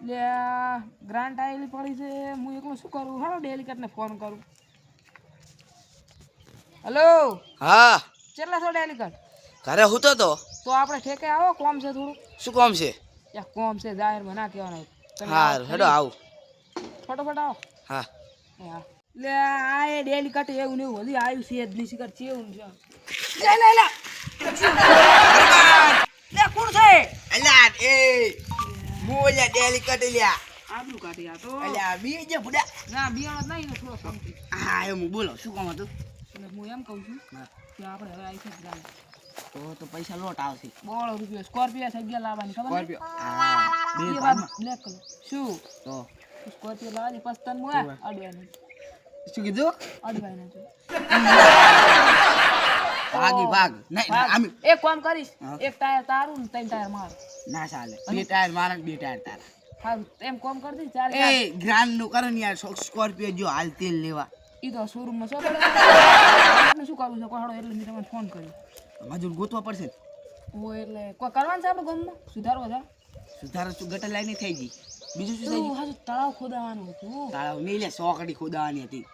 લે ગ્રાન્ટ આવેલી પડી છે હું એકલું શું કરું હાલો ડેલિકેટને ફોન કરું હેલો હા કેટલા છો ડેલિકેટ ઘરે હું તો આપણે ઠેકે આવો કોમ છે થોડું શું કામ છે યા કોમ છે જાહેરમાં ના કહેવાનું હા હેડો આવું ફટાફટ આવો હા હા લે આ એ ડેલિકેટ એવું ને એવું હજી આવ્યું છે જ નહીં શિખર ચેવું છે લે લે લે લે કોણ છે અલ્યા એ મોલ્યા ડેલિકેટ લ્યા આબલું કાઢી આ તો અલ્યા બી જે બુડા ના બિયાણ જ નહીં ને થોડો સમજી હા એમ બોલો શું કામ હતું એટલે હું એમ કહું છું કે આપણે હવે આવી છે ગ્રાન્ટ તો પૈસા લોટ આવશે બોળો રૂપિયો સ્કોર્પિયો થઈ ગયા લાવવાની ખબર સ્કોર્પિયો હા બે એ વાત ભાગમાં બ્લેક કલર શું તો સ્કોર્પિયો લાવવાની પસ્તન મુઆ અડવાની શું કીધું અડવાઈ ના ભાગી ભાગ નહીં આમ એક કામ કરીશ એક ટાયર તારું ને ત્રણ ટાયર મારું ના ચાલે બે ટાયર મારા બે ટાયર તારા હા એમ કામ કરી દઈશ ચાર એ ગ્રાન્ડ નું કરો ને યાર સ્કોર્પિયો જો હાલ તેલ લેવા ઈ તો શોરૂમ માં શું કરવું છે કોહડો એટલે મેં તમને ફોન કર્યો મજૂર ગોતવા પડશે ઓ એટલે કોઈ કરવાનું છે આપણે ગામમાં સુધારવા જા સુધારો શું ગટર લાઈન થઈ ગઈ બીજું શું થઈ ગયું હાજુ તળાવ ખોદાવાનું હતું તાળાવ નહીં લે સોકડી ખોદાવાની હતી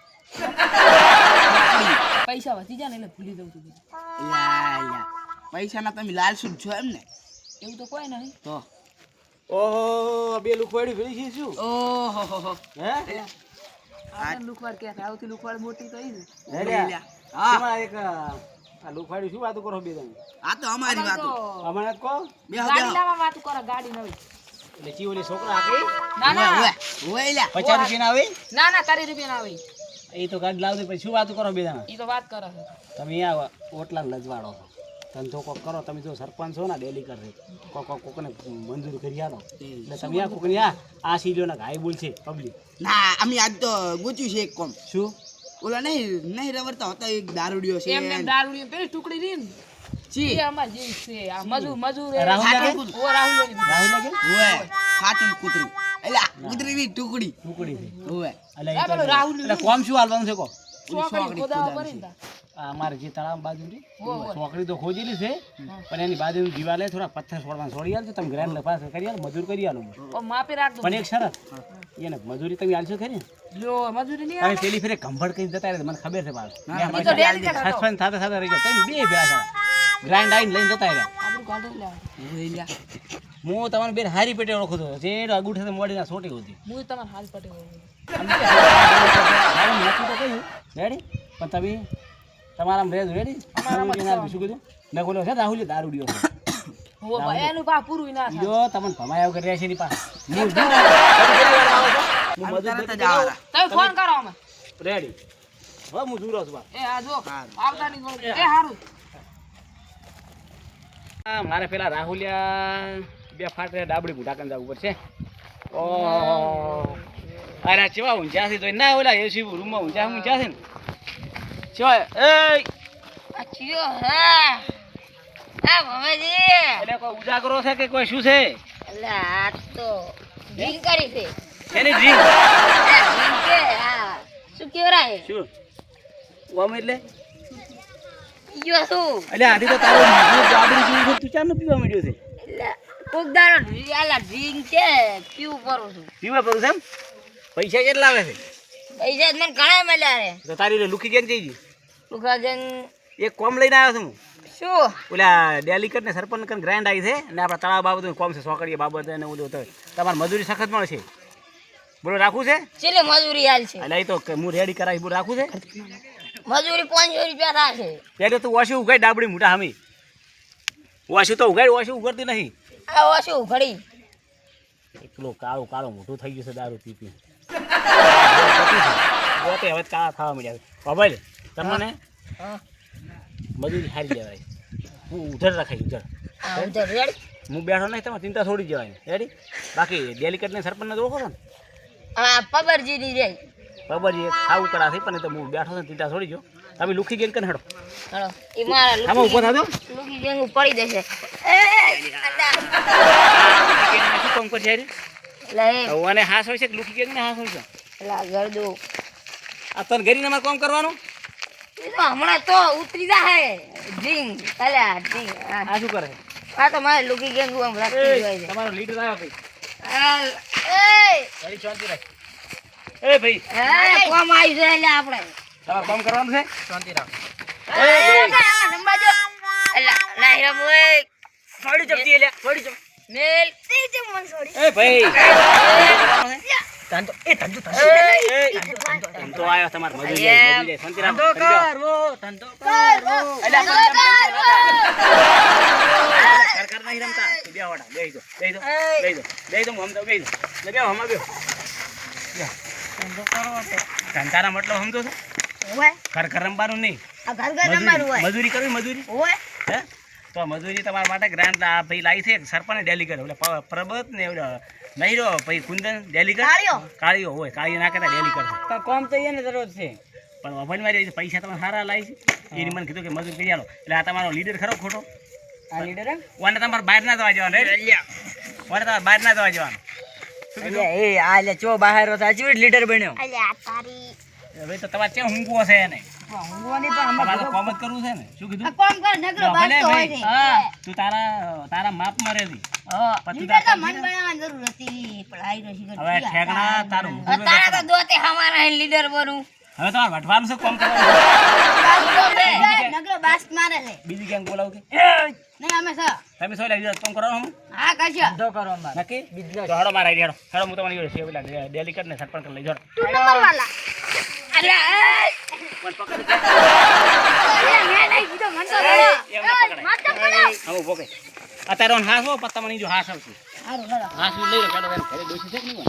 પૈસા વધી જાય ને એટલે ભૂલી જવું છું યા પૈસા ના તમે લાલસુ જ છો એમ ને એવું તો કોઈ નહીં તો ઓહો બે લુખવાડી ભરી છે શું ઓહો હે આપણે લુખવાડ કે આવતી લુખવાડ મોટી તો ઈ હે લે હા તમારા એક આ લુખવાડી શું વાતો કરો બે તમે આ તો અમારી વાતો અમારે કહો બેહો ગાડી બેહો લાવવા વાતું કરો ગાડી નવી એટલે ચીવલી છોકરા આકે ના ના ઓય લ્યા 50 રૂપિયા આવે ના ના તારી રૂપિયા ના આવે એ તો ગાડી લાવતી પછી શું વાતો કરો બે જણા ઈ તો વાત કરે છે તમે આ ઓટલા લજવાડો છો ધંધો કોક કરો તમે જો સરપંચ છો ને ડેલી કરે કોકને મંજૂર કરી આલો એટલે તમે આ કોકને આ સીડીઓના ઘાય બોલશે પબ્લિક ના અમે આજ તો ગોચ્યું છે એક કોમ શું ઓલા નહીં રવડતા હોતા એક દારૂડિયો છે એમ એમ દારૂની પેલી ટુકડી રીન જી એ અમાર જેવી છે આ મજૂર રાહુલ લાગે? ઓ રાહુલ ની રાહુલ લાગે ઓય ખાતું કૂતરી એલા કૂતરીની ટુકડી ટુકડી છે ઓય એટલે આ પેલો રાહુલ એટલે કોમ શું હાલવાનું છે કો ચોકડી ખોદાવા પડી ને આ અમારે જે તળાવ બાજુ રી ઓય. ચોકડી તો ખોજેલી છે પણ એની બાજુ દિવાલે થોડા પથ્થર છોડવાનું છોડી આલજો તમે ગ્રાન્ડ લપાસ કરી આલો મજૂર કરી આલો ઓ માપી રાખ દો પણ એક શરત એને મજૂરી તમે આલશો ખરી ને લો મજૂરી નહીં તમે પેલી ફેરે કંભળ કઈ જતા રહે મને ખબર છે બાળ ઈ તો ડેલી દેખાતો સસ્પેન્સ થતા થતા રહી ગયા તમે બે ભેળા ખરા ગ્રાન્ડ આઈને લઈને જતા રહ્યા આપણું કાઢી લે ઓય લ્યા હું તમારે બેન હારી પેટે ઓળખું છું જે અંગૂઠે મોડીના સોટી હતી હું તમાર હાલ પટે નક્કી તો કહ્યું રેડી પણ તમે તમારા રેજ રેડી શું કીધું મેં બોલ્યો છે રાહુલ દારૂડિયો છે ઓ ભાઈ એનું પા પૂરું ના થાય જો તમને ભમાયા વગર રહેશે ની પા તરત જ આવરા તમે ફોન કરો અમે રેડી હવે હું જુરો છું બા. એ આ જો આવતા ની ગોળ એ હારું આ મારે પેલા રાહુલિયા બે ફાટે ડાબડી ભૂટા કંદા ઉપર છે ઓહો અરે ચેવા ઊંચા છે તો ના ઓલા એસી રૂમમાં ઊંચા છે ને ચેવા એ અચ્છો હા હા મમ્મીજી એટલે કોઈ ઉજાગરો છે કે કોઈ શું છે એટલે આ તો ડ્રિંક કરી છે એની ડ્રીમ ડ્રિંક છે હા શું કેવરાય શું ઓમ એટલે પીયો શું એટલે આથી તો તારો ડાબડી જેવું છે તું ચાર નો પીવા માંડ્યો છે એટલે કોક દાડો ડ્રિંક છે પીવું પડું છું પીવા પડું છે એમ પૈસા કેટલા આવે છે પૈસા મને ઘણા મળ્યા રે તો તારી લુકી ગેંગ જઈ ગઈ લુખાજન એક કોમ લઈને આવ્યો છું હું શું ઓલા ડેલિકેટ ને સરપંચ કન ગ્રાન્ડ આવી છે ને આપણા તળાવ બાબત કોમ છે સોકડીએ બાબત ને ઓલું તો તમારે મજૂરી સખત મળશે બોલો રાખવું છે ચેલે મજૂરી હાલ છે એટલે એ તો હું રેડી કરાવી બોલ રાખવું છે મજૂરી 500 રૂપિયા રાખે ત્યારે તું ઓછી ઉગાડી ડાબડી મોટા હમી ઓછી તો ઉગાડી ઓછી ઉગડતી નહીં આ ઓછું ઘડી એકલો કાળું કાળું મોટું થઈ ગયું છે દારૂ પી પી પોતે હવે કાળા ખાવા મળ્યા બાબા તમને હા મજૂરી હારી જવાય હું ઉધર રખાય ઉધર આ ઉધર રેડી હું બેઠો નહીં તમારે ચિંતા છોડી જવાય રેડી બાકી ડેલિકેટ ને સરપંચને તો ઓળખો છો ને આ પબરજી ની રે બરાબર એ ખાવું કરા થઈ પણ એ તો હું બેઠો છું ચિંતા છોડી જો તમે લુખી ગેંગ કને હેડો હાલો ઈ મારા આમાં ઊભો થાજો લુકી ગેંગ પડી દેશે શું કામ કરશે યાર એટલે અને હાસ હોય છે કે લુખી ગેંગ ને હાસ હોય છે એટલે ગરદો આ તને ઘરીને અમારે કામ કરવાનું એ તો હમણાં તો ઉતરી જાય ડ્રિંક અલ્યા ડ્રિંક આ શું કરે આ તો મારે લુકી ગેંગ આમ રાખી હોય છે તમારો લીડર આવ્યો કઈ ઘડી શાંતિ રાખ. એ ભાઈ કોમ આવી છે એટલે આપણે તમારે કામ કરવાનું છે. શાંતિ રાખ. થોડી જપતી એટલે થોડી જપ મેલ તે જ મન છોડી એ ભાઈ ધંધો એ ધંધો થશે. એમ તો આયો તમારે મજૂરી આવી, શાંતિ રાખ. ધંધો કરવો, ધંધો કરવો. સરકાર નહીં રમતા. તું બે વાડા બેહી દો, બેહી દો, બેહી દો, બેહી દો, હમ તો બેહી દો. લે બેહો, હમા બેહો. ધંધો કરવો તો. ધંધાના મતલબ સમજો છો? ઓય ઘર ઘર રમવાનું નહીં. આ ઘર ઘર રમવાનું હોય મજૂરી કરવી, મજૂરી. ઓય હે? તો આ મજૂરી તમારા માટે ગ્રાન્ટ આ ભાઈ લાવી છે સરપંચ ડેલી કરે. એટલે પ્રબત ને નહીં રહ્યો ભાઈ કુંદન ડેલી કરે. કાળિયો? કાળિયો હોય, કાળિયો ના કરતા ડેલી કરશે. પણ કોમ તો એને જરૂર છે. પણ વફાની મારી પૈસા તમે સારા લાવી છે. એને મને કીધું કે મજૂરી કરી આલો. એટલે આ તમારો લીડર ખરો ખોટો? આ લીડર એમ? ઓને તમારે બહાર ના જવા જવાનું. ઓને તમારે બહાર ના જવા જવાનું. શું કીધું? એ આ લે ચો બહાર હતા ચીડ લીડર બન્યો. અલ્યા તારી હવે તો તમારે ક્યાં ઊંઘવો છે એને? ઊંઘવાની પણ તમારે તો કોમ જ કરવું છે ને. શું કીધું? આ કોમ કર નગરો ભલે બાસ્તો હોય ભાઈ. છે હા. તું તારા માપમાં રહેતી. હા. પછી લીટર તો મન બનાવવાની જરૂર હતી પણ આઈ રસી કરી હવે ઠેકણા તારું ઊંઘવું જ તારા તો નથી. દોતે હમારા લીડર બનું હવે તમારે વટવાનું છે કોમ કરવાનું. નગરો બાસ્ત મારે છે બીજી ક્યાંક બોલાવું કે નહીં અમે સર તમે શું લાવી કોમ કરવાનું હમ? હા કરશો ધંધો કરો મારે. નક્કી? તો હેડો મારા આઈડિયા હેડો. હેડો હું તમારી જોડે છે પેલા ડેલી કરીને સરપંચ લઈ જાઓ. તું નંબર વાલા અલ્યા પણ પકડ. અલ્યા મે નહીં કીધો મન તો એમ ના પકડાય. માર તો પડો હવે ઉભો કે અત્યારે ઓન હાસ હો પત્તા મને જો હાસ આવશે. હારું હારું હાસ લઈ લો પેલો એમ ઘરે દોશી છે કે નહીં?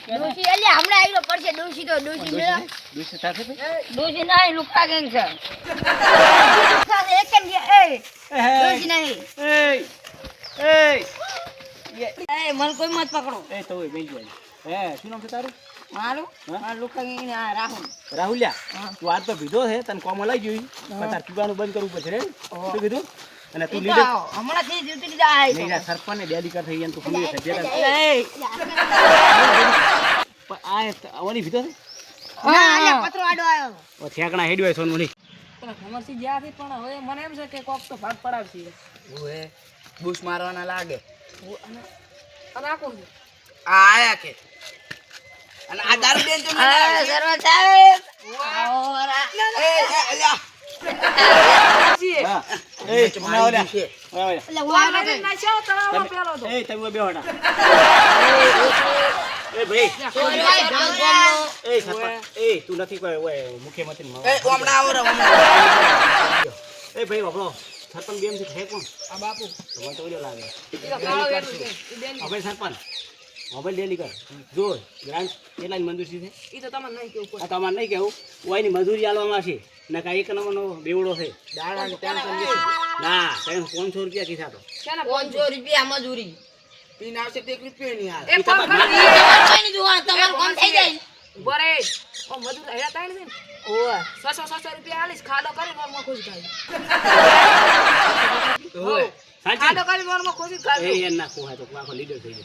ડોશી અલ્યા હમણાં આઈરો પડશે ડોશી તો ડોશી મેળા દોશી સાથે ભાઈ. ડોશી નહીં લુકા ગેંગ છે લુકા એક કેમ ગયા એ ડોશી નહીં એ મન કોઈ મત પકડો એ તો હોય બેન જોઈ. હે શું નામ છે તારું? મારું હા? મારું લુકા ગેંગ આ રાહુલ રાહુલિયા. હા. તું આજ તો પીધો છે તને કોમ લઈ જોઈ પણ તાર પીવાનું બંધ કરવું પડશે રે. શું કીધું? અને તું ઈ લીડર તો હમણાંથી જ ઉતરી જાય નહીં ના સરપંચ ને ડેલી કર થઈ ગયા તું ખુલી છે પેલા. એ પણ આ ઓની પીધો છે? ના અલ્યા પત્રો આડો આવ્યો ઓ ઠેકણા હેડ્યો સોન મુની. ખમરથી જ્યાં હતી પણ હવે મને એમ છે કે કોક તો ભાગ પડાવશે. ઓએ બુશ મારવાના લાગે. અને આખું છે. આ આયા કે અને આ દારૂ બેન તો આ સરવા સાહેબ ઓરા અલ્યા હા. એ ના ઓલા. છે. ઓલા. એટલે વાળો વાળા ના છે તળાવમાં પેલો તો. એ તમે બે હોડા. એ ભાઈ એ સરપંચ એ તું નથી કોઈ ઓય મુખ્યમંત્રી માં. એ ઓમડા આવો રે ઓમડા. એ ભાઈ બાપડો સરપંચ બેમ થી છે કોણ? આ બાપુ તમારે તો ઓલો લાગે. ઈ તો કાળો વેઠું છે. ઈ બેન હવે સરપંચ મોબાઈલ ડેલી કર જો ગ્રાન્ટ કેટલાની મંજૂરી છે? ઈ તો તમને નહીં કેવું આ તમારે નહીં કેવું ઓયની મજૂરી આલવામાં છે ને કાંઈ એક નંબરનો બેવડો છે. દાડા ટેન્શન ના કઈ 500 રૂપિયા કીધા તો છે ને 500 રૂપિયા મજૂરી પીન આવશે તો 1 રૂપિયો નહીં હાલ. એ કોમ તમારે કરી તમારે કઈ જોવા તમારું કામ થઈ જાય ઉભો રે ઓ મજૂર હેડા તાણ છે ને ઓય 600 રૂપિયા આલીશ ખાડો કરી વારમાં ખુશ થાય ઓય સાચી ખાડો કરી વારમાં ખુશ એ થાય યાર નાખું હોય તો આખો લીડર થઈ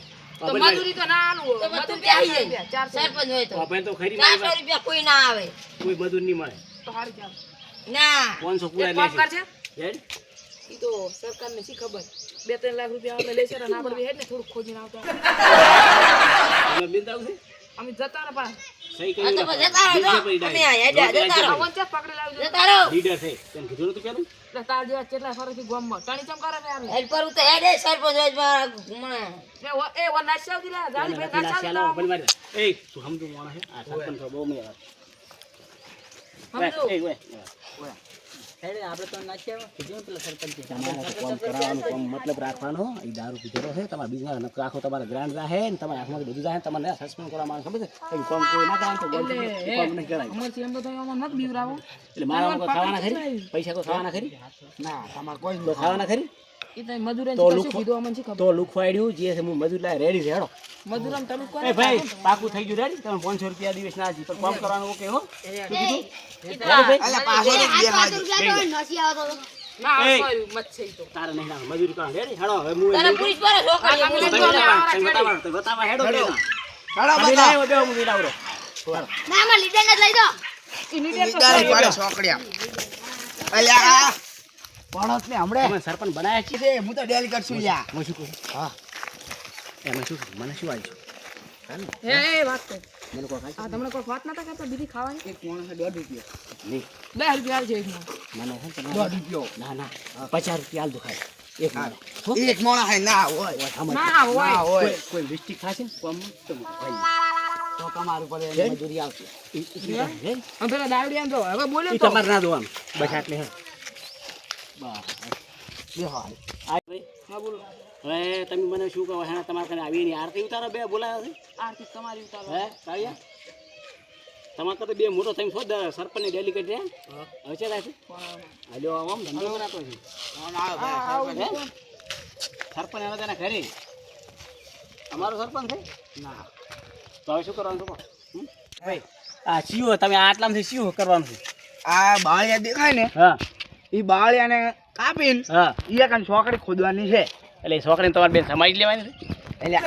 તો જાય. મજૂરી તો ના આલું તો બધું ત્યાં આવી જાય સરપંચ હોય તો આપણે તો ખરી 400 રૂપિયા કોઈ ના આવે કોઈ મજૂર નહીં મળે. તો હારી ચાલ ના 500 પૂરા એક કામ લેશે. કરજે હેડ? ઈ તો સરકારને શી ખબર 2-3 લાખ રૂપિયા આપણે લેશે ને આપણે બી હેડ ને થોડું ખોજીને આવતા તમે બિલ આવશે? અમે જતા ને પણ સહી આ તો કર્યું. જતા રહો બીજે પડી અમે આયા જતા રહો આવન છે પકડી લાવજો જતા રહો લીડર છે તેમ કીધું નતું પેલું? એટલે તાર જેવા કેટલા ફરથી ગામમાં ટણી ચમ કરે ને આવી હેડ પર તો હેડે સરપંચ હોય મારા ઘુમણા એ ઓ નાશ્યા દીલા જાલી ભાઈ નથી નાસ્યા લાવો, નાશ્યા ભલે મારી વાત. એ તું સમજુ માણસ છે આ સરપંચ તો બહુ મેળા. સમજો એ ઓય હેડે આપણે તો નાખ્યા કીધું ને પેલા સરપંચ તમારે તો કામ કરાવવાનું કામ મતલબ રાખવાનો. એ દારૂ પીધેલો છે તમારે બીજા નકર આખો તમારે ગ્રાન્ડ જાહે ને તમારે આંખમાં બધું જાહે ને તમારે સસ્પેન્ડ કરવા માંગે ખબર છે? એ કામ કોઈ ના કરાવે તો કામ નહીં કરાય. અમારથી એમ તો થાય અમાર નથી બીવરાવો એટલે મારા કોઈ ખાવાના ખરી? પૈસા તો ખાવાના ખરી? ના તમારે કોઈ તો ખાવાના ખરી? ઈ તો મજૂરે તો કશું લુખો- કીધું અમને શી ખબર તો લુખવાડ્યું જે છે હું મજૂર લાય રેડી છે હેડો. મજૂરામ તલુક એ કરે ભાઈ પાકું થઈ ગયું રેડી? તમે 500 રૂપિયા દિવસ ના જી પણ કામ કરવાનું ઓકે હો? અલ્યા પાછો જ બે હાજર. નસી આવતો ના એ. સોરી મત છે ઈ તો તારે નહીં ના મજૂરી કરવા રેડી હેડો. હવે હું તને પોલીસ પર છોકરી આ તમે કામ બતાવો, તમે બતાવો હેડો હેડો. બેના. હાલો તમે બતાવો. લાવો, બેહો, હું લાવરો. ના માં લીડર ને લઈ દો ઈ નીડર તો લીડર પાડે છોકડિયા. અલ્યા પડોશ ને હમણે તમે સરપંચ બનાયા છે? છે હું તો ડેલી કરશું લ્યા. હું શું કહું? હા એમાં શું મને શું આવી હાલ એ વાત કર મને કોઈ ખાય આ તમને કોઈ વાત નતા કરતા બીજી ખાવાની એક માણસે 1.5 રૂપિયા નહીં 10 રૂપિયા છે એક માં મને હે તમે 1.5 રૂપિયો ના ના 50 રૂપિયા હાલ દો ખાય એક મને હો એક મોણા હે ના હોય ના હોય ના હોય કોઈ મિસ્ટેક થશે ને કોમ તો ભાઈ તો તમારું પડે મજૂરી આવશે આમ પેલા દાવડી આમ જો હવે બોલ્યો ઈ તો તમારે ના દો આમ બસ આટલે હે બસ એ હાલ આ ભાઈ હા બોલો હવે તમે મને શું કહો હે તમારે કને આવીને આરતી ઉતારો બે બોલાયા છે આરતી તમારી ઉતારો હે કાળિયા તમારે તો બે મોટો તમે છો સરપંચ ની ડેલિકેટ છે હવે છે રાખ હાલ્યો આમ ધંધો કરાતો છે સરપંચ આવે તેના ઘરે અમારો સરપંચ છે ના તો હવે શું કરવાનું કહો ભાઈ આ સીઓ તમે આટલામાંથી સીઓ કરવાનું છે આ બાળિયા દેખાય ને હા ઈ બાળિયાને કાપીને હા ઈ કાન છોકરી ખોદવાની છે એટલે એ છોકરીને તમારે બેન સમાજ લેવાની છે એટલે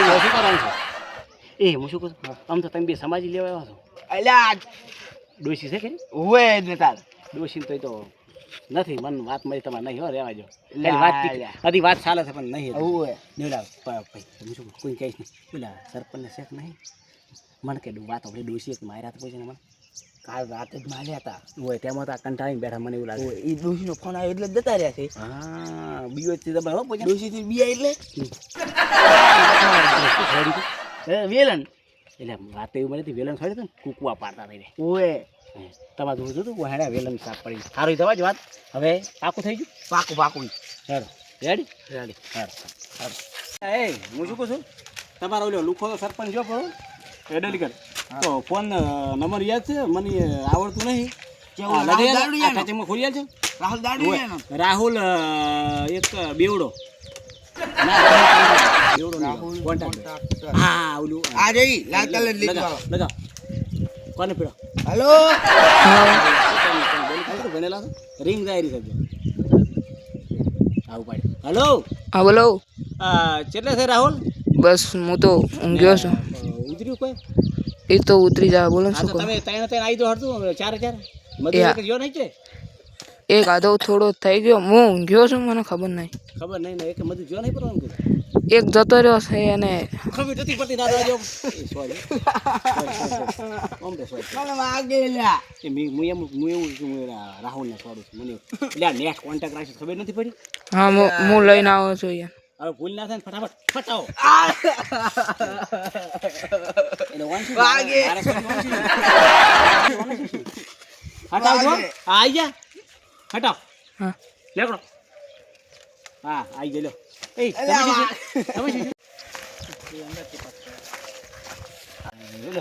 તો શું કરવાનું છે એ હું શું કહું આમ તો તમે બે સમાજ લેવા આવ્યા છો એટલે ડોશી છે કે હોય જ ને તાર ડોશી તો એ તો નથી મન વાત મળી તમારે નહીં હો રહેવા જો લ્યા, વાત લ્યા. બધી વાત ચાલે છે પણ નહીં હોય નીવડા ભાઈ હું શું કહું, કોઈ કહીશ નહીં પેલા સરપંચને શેખ નહીં મને કે વાત આપણે ડોશી એક માર્યા તો પછી મને કાલ રાતે જ માર્યા હતા હોય તેમાં તો આ કંટાળીને બેઠા મને એવું લાગે હોય ઈ ડોશીનો ફોન આવ્યો એટલે જ જતા રહ્યા છે હા બીજો થી દબાવ હો પછી ડોશીથી બીયા એટલે વેલણ એટલે વાત એવી મને વેલણ છોડી હતું ને કુકવા પાડતા થઈને હોય તમારે જોયું હતું વહેડા વેલણ સાફ પડી સારું થવા જ વાત હવે પાકું થઈ ગયું પાકું હેડ રેડી રેડી હેડ એ હું શું કહું છું તમારો ઓલો લુખો સરપંચ જો પડો એડલી કર તો ફોન નંબર યાદ છે મને આવડતું નહીં કેવું, રાહુલ દાડુડિયાનો? ખાતામાં ખોલી આલજો રાહુલ દાડુડિયાનો રાહુલ એક બેવડો બેવડો રાહુલ કોન્ટેક્ટ હા ઓલું આ જઈ લાલ કલર લીધો લગાવ કોને પીડો હેલો ભણેલા રિંગ જાયરી કરજો આવું પાડે હલો હા બોલો કેટલે છે રાહુલ બસ હું તો ઊંઘ્યો છું ઉતર્યું કોઈ એ તો ઉતરી જાય બોલો ને હા શું તો કહું તમે ત્રણ ત્રણ આવી તો હરતું ચાર ચાર મધુર જો નહીં છે એક આધો થોડો થઈ ગયો હું ઊંઘ્યો છું મને ખબર નહીં ખબર નહીં ને એક મધુર જો નહીં પડવાનું કીધું એક જતો રહ્યો છે અને ખબર નથી પડતી દાદા જો સોરી ઓમ બે સોરી મને વાગે લ્યા એ હું એવું છું રાહુલને છોડું છું મને એટલે નેક્સ્ટ કોન્ટેક્ટ રાખી ખબર નથી પડી હા હું લઈને આવું છું યાર હવે ભૂલ ના થાય ને ફટાફટ ફટાવો એટલે વાંચી વાગે. હટાવ જો હા આઈ જા હટાવ હા લેકડો હા આઈ ગયો લ્યો એ તમે શું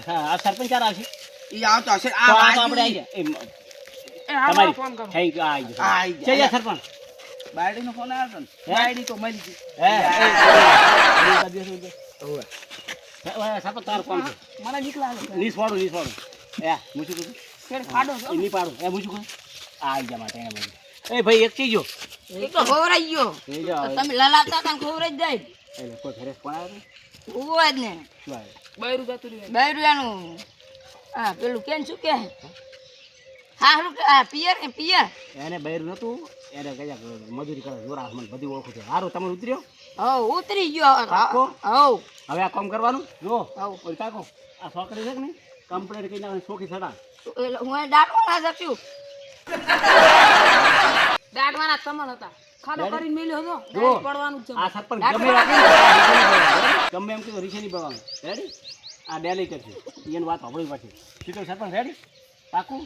આ સરપંચ ચાર આવશે ઈ આવતો હશે તો આ આ તો આપણે આઈ ગયા તમારી ફોન કરો થઈ ગયો આઈ ગયો આઈ ગયા. જય જય સરપંચ બાયડીનો ફોન આવ્યો ને હે? બાયડી તો મરી ગઈ સરપંચ તારું કોણ છે મને બીક લાગે નીસ પાડું એ હું શું કહું કેડ ખાડો છો એ નહીં પાડું એ હું શું કહું આઈ જા માટે એને એ ભાઈ એક ચીજો એ તો ખવરાઈ ગયો એ જો તમે લલાવતા હતા ને ખવરાઈ જ જાય એટલે કોઈ ઘરે કોણ આવે ઉવો જ ને શું આવે બૈરું જતું રહ્યું 2 રૂપિયાનું હા પેલું કેમ શું કે હારું પિયર કે પિયર એને બૈર નતું એને કયા મજૂરી કરે જોરા મને બધી ઓળખું છે સારું તમે ઉતર્યો હવ ઉતરી ગયો પાક્કો? હવ હવે આ કામ કરવાનું જો હવ ઓય કાકો આ છોકરી છે કે નહીં કમ્પ્લેટ કરી નાખે છોકરી થતા એટલે હું દાટવાના શક્યું દાટવાના તમાર હતા ખાડો કરીને મેલ્યો હતો જો. ડાયરેક્ટ પડવાનું જ છે આ સરપંચ ગમે રાખે ને, ગમે એમ કીધું રીસે નહીં પડવાનું રેડી આ ડેલી કરશે એની વાત સાંભળવી પછી સીધો સરપંચ રેડી પાકું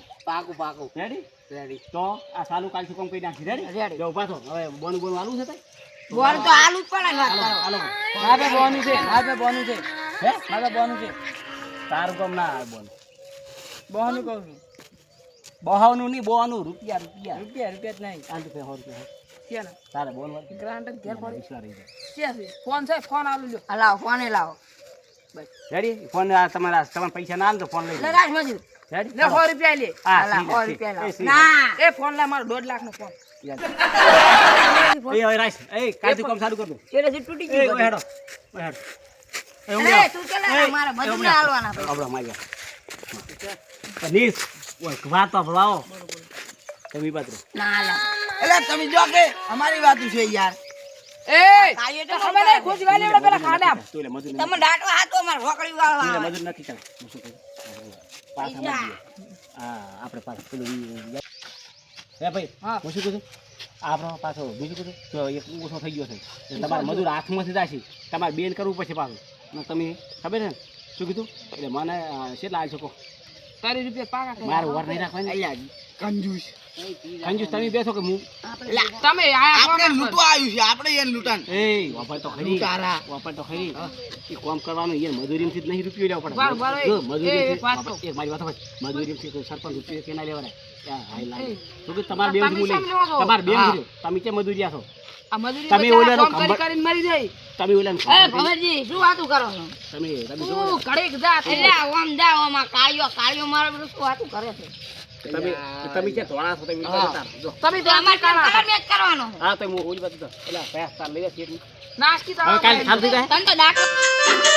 રેડી રેડી તો આ સાલું કાલથી કામ કરી નાખી રેડી રેડી. જો ઉભા થો હવે બોનું આલું છે તઈ બોલ તો આલુ જ પડે ને વાત કરો હાલો મારે બોનું છે મારે બોનું છે હે મારે બોનું છે તારું કામ ના આવે બોન બોનું કહું છું બહાવનું નહીં બોનું રૂપિયા રૂપિયા રૂપિયા જ નહીં આલુ પે 100 રૂપિયા ક્યાં તારે બોન વાત ગ્રાન્ટ જ ઘેર પડી વિશ્વા રહી જાય ક્યાં છે ફોન છે ફોન આલું લ્યો આ લાવો ફોને લાવો રેડી ફોન આ તમારા પૈસા ના આલ તો ફોન લઈ લે લો રાજ મજૂર રેડી લે 100 રૂપિયા લે હા આ લાવો 100 રૂપિયા લાવો ના એ ફોન લે મારો 1.5 લાખ નો ફોન એ હવે રાઈસ એ કાલથી કામ ચાલુ કર દો એટલે જે તૂટી એ ગયું ઓય હેડો ઓય હેડો એ ઉમરા એ તું ચાલે મારા મજૂરને હાલવાના પૈસા. આપડા માગ્યા નીસ ઓય વાત તો ભલાવો તમે પાત્રો ના લા એટલે તમે જો કે અમારી વાત છે યાર એ ખબર નહીં ખુશી વાલી એવડા પેલા ખાડા તું એટલે મજૂર તમે દાટવા હાથો માર રોકડી વાળવા તું આવે. મજૂર નથી ચાલ હું શું કહું પાછા મળીએ હા આપણે પાછા પેલું હે ભાઈ હા. હું શું કહું છું આપણો પાછો બીજું કીધું તો એક ઓછો થઈ ગયો છે એટલે તમારે મજૂર હાથમાંથી જશે તમારે બેન કરવું પડશે પાછું ને તમે ખબર છે ને શું કીધું એટલે મને કેટલા આવી શકો તારી રૂપિયા પાકા કરી. મારે વાર નહીં રાખવાની કંજૂસ તમે બેસો કે હું તમે આયા આપણે કોણ લૂંટવા આવ્યું છે આપણે એને લૂંટાણ એ વાપર તો ખરી વાપર તો ખરી એ કામ કરવાનું એ મજૂરીથી જ નહીં રૂપિયો લેવો પડે બરાબર, બરાબર. જો મજૂરીથી એક વાત કહું. એક મારી વાત સાંભળ. મજૂરીથી કોઈ સરપંચ રૂપિયો કે ના લેવાના ત્યાં હાઈ લાગે એ. શું કે તમારે બેન તમે હું લઈ શેમ લેવા છો? તમારે બેન હા. છું તમે કેમ મજૂરી છો આ મજૂરી તમે બચારા ઓલાનો કામ કરી ખંભા- કરીને મરી જાય તમે ઓલા એ ભવરજી શું વાતું કરો છો? તમે તું ઘડીક જા તું. એટલે આમ જા આમાં કાળિયો મારા બધું શું વાતું કરે છે? તમે ક્યાં ધોળા છો તમે જો તમે તો તો અમાર અમારે કામ કામ મેચ કરવાનો. હા તો હું ઓલી વાત તો એલા પૈસા તાર લઈ જા નાસ્તી તો હવે કાલે સાંજ થઈ જાય તને તો દાટવા